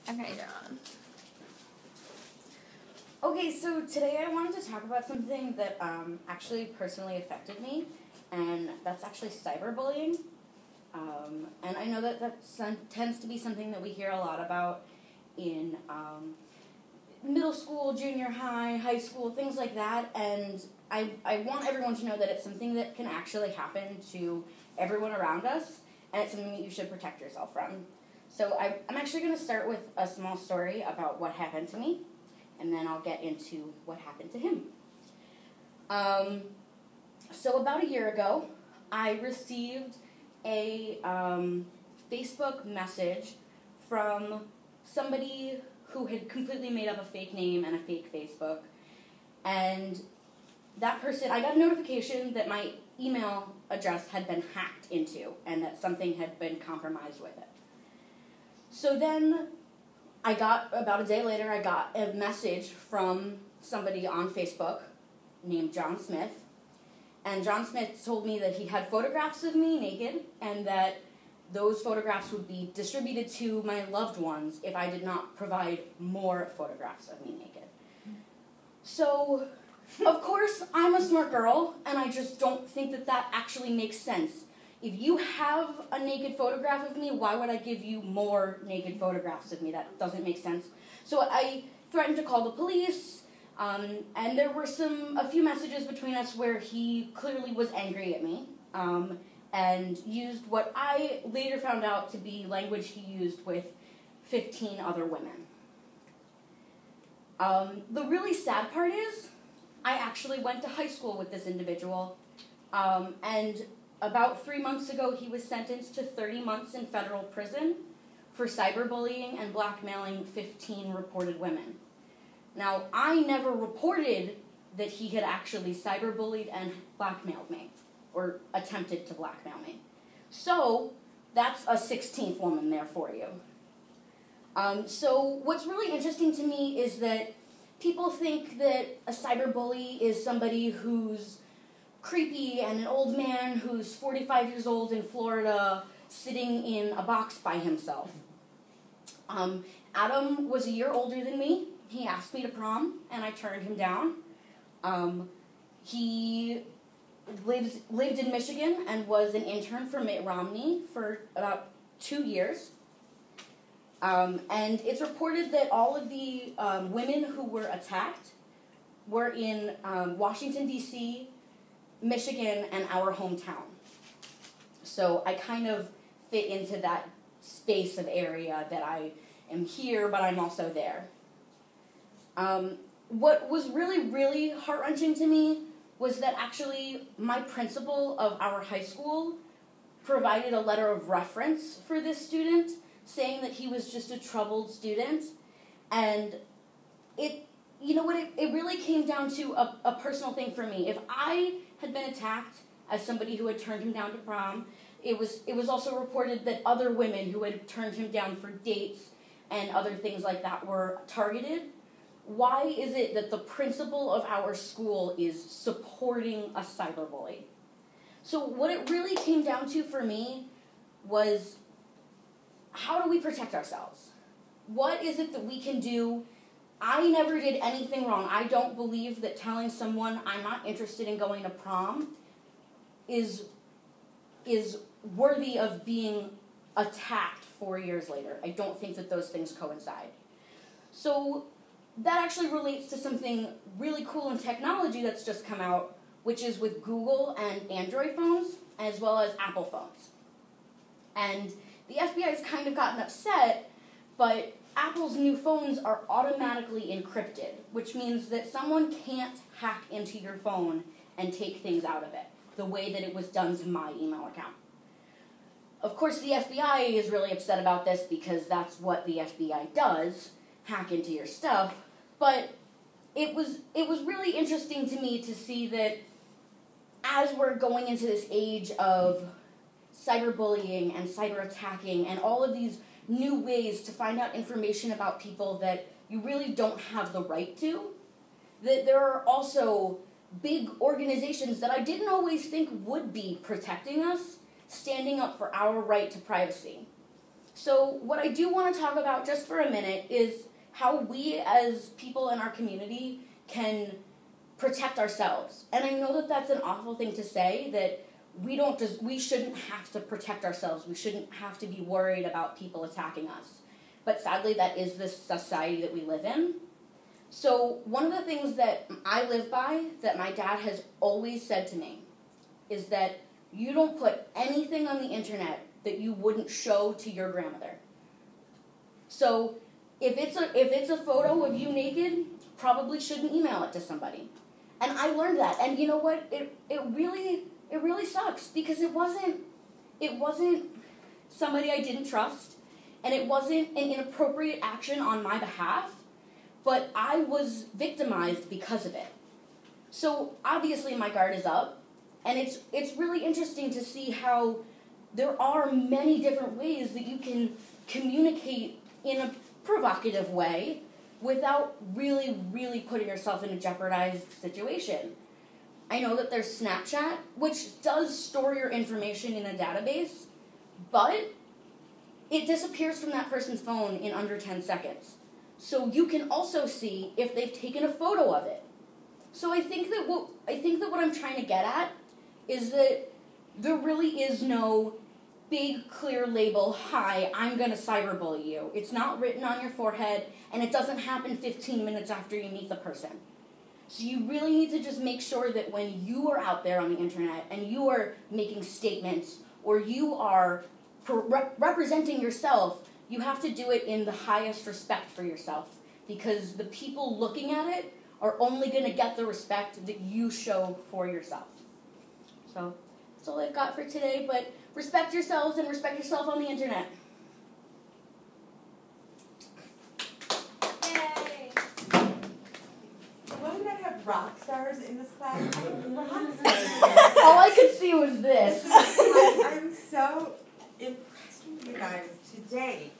Okay, John. Okay, so today I wanted to talk about something that actually personally affected me, and that's actually cyberbullying. And I know that tends to be something that we hear a lot about in middle school, junior high, high school, things like that, and I want everyone to know that it's something that can actually happen to everyone around us, and it's something that you should protect yourself from. So I'm actually going to start with a small story about what happened to me, and then I'll get into what happened to him. So about a year ago, I received a Facebook message from somebody who had completely made up a fake name and a fake Facebook, and that person, I got a notification that my email address had been hacked into and that something had been compromised with it. So then about a day later, I got a message from somebody on Facebook named John Smith, and John Smith told me that he had photographs of me naked and that those photographs would be distributed to my loved ones if I did not provide more photographs of me naked. So, of course, I'm a smart girl, and I just don't think that that actually makes sense. If you have a naked photograph of me, why would I give you more naked photographs of me? That doesn't make sense. So I threatened to call the police, and there were a few messages between us where he clearly was angry at me, and used what I later found out to be language he used with 15 other women. The really sad part is, I actually went to high school with this individual, and about 3 months ago, he was sentenced to 30 months in federal prison for cyberbullying and blackmailing 15 reported women. Now, I never reported that he had actually cyberbullied and blackmailed me, or attempted to blackmail me. So, that's a 16th woman there for you. So, what's really interesting to me is that people think that a cyberbully is somebody who's creepy and an old man who's 45 years old in Florida sitting in a box by himself. Adam was a year older than me. He asked me to prom, and I turned him down. He lived in Michigan and was an intern for Mitt Romney for about 2 years. And it's reported that all of the women who were attacked were in Washington, D.C., Michigan, and our hometown. So I kind of fit into that space of area that I am here, but I'm also there. What was really, really heart-wrenching to me was that actually my principal of our high school provided a letter of reference for this student, saying that he was just a troubled student. And it really came down to a personal thing for me. If I had been attacked as somebody who had turned him down to prom, it was also reported that other women who had turned him down for dates and other things like that were targeted. Why is it that the principal of our school is supporting a cyberbully? So what it really came down to for me was, how do we protect ourselves? What is it that we can do? I never did anything wrong. I don't believe that telling someone I'm not interested in going to prom is worthy of being attacked 4 years later. I don't think that those things coincide. So that actually relates to something really cool in technology that's just come out, which is with Google and Android phones, as well as Apple phones. And the FBI has kind of gotten upset, but Apple's new phones are automatically encrypted, which means that someone can't hack into your phone and take things out of it, the way that it was done to my email account. Of course, the FBI is really upset about this because that's what the FBI does, hack into your stuff, but it was really interesting to me to see that as we're going into this age of cyberbullying and cyber attacking and all of these new ways to find out information about people that you really don't have the right to, that there are also big organizations that I didn't always think would be protecting us, standing up for our right to privacy. So what I do want to talk about just for a minute is how we as people in our community can protect ourselves. And I know that that's an awful thing to say, that we shouldn't have to protect ourselves. We shouldn't have to be worried about people attacking us. But sadly, that is the society that we live in. So one of the things that I live by, that my dad has always said to me, is that you don't put anything on the internet that you wouldn't show to your grandmother. So if it's a photo of you naked, probably shouldn't email it to somebody. And I learned that. And you know what? It really sucks, because it wasn't somebody I didn't trust, and it wasn't an inappropriate action on my behalf, but I was victimized because of it. So obviously my guard is up, and it's really interesting to see how there are many different ways that you can communicate in a provocative way without really, really putting yourself in a jeopardized situation. I know that there's Snapchat, which does store your information in a database, but it disappears from that person's phone in under 10 seconds. So you can also see if they've taken a photo of it. So I think that what I'm trying to get at is that there really is no big, clear label, hi, I'm going to cyberbully you. It's not written on your forehead, and it doesn't happen 15 minutes after you meet the person. So you really need to just make sure that when you are out there on the internet and you are making statements or you are representing yourself, you have to do it in the highest respect for yourself, because the people looking at it are only going to get the respect that you show for yourself. So that's all I've got for today, but respect yourselves and respect yourself on the internet. Yay! Why did I have rock stars in this class? I have rock stars. All I could see was this. I'm so impressed with you guys today.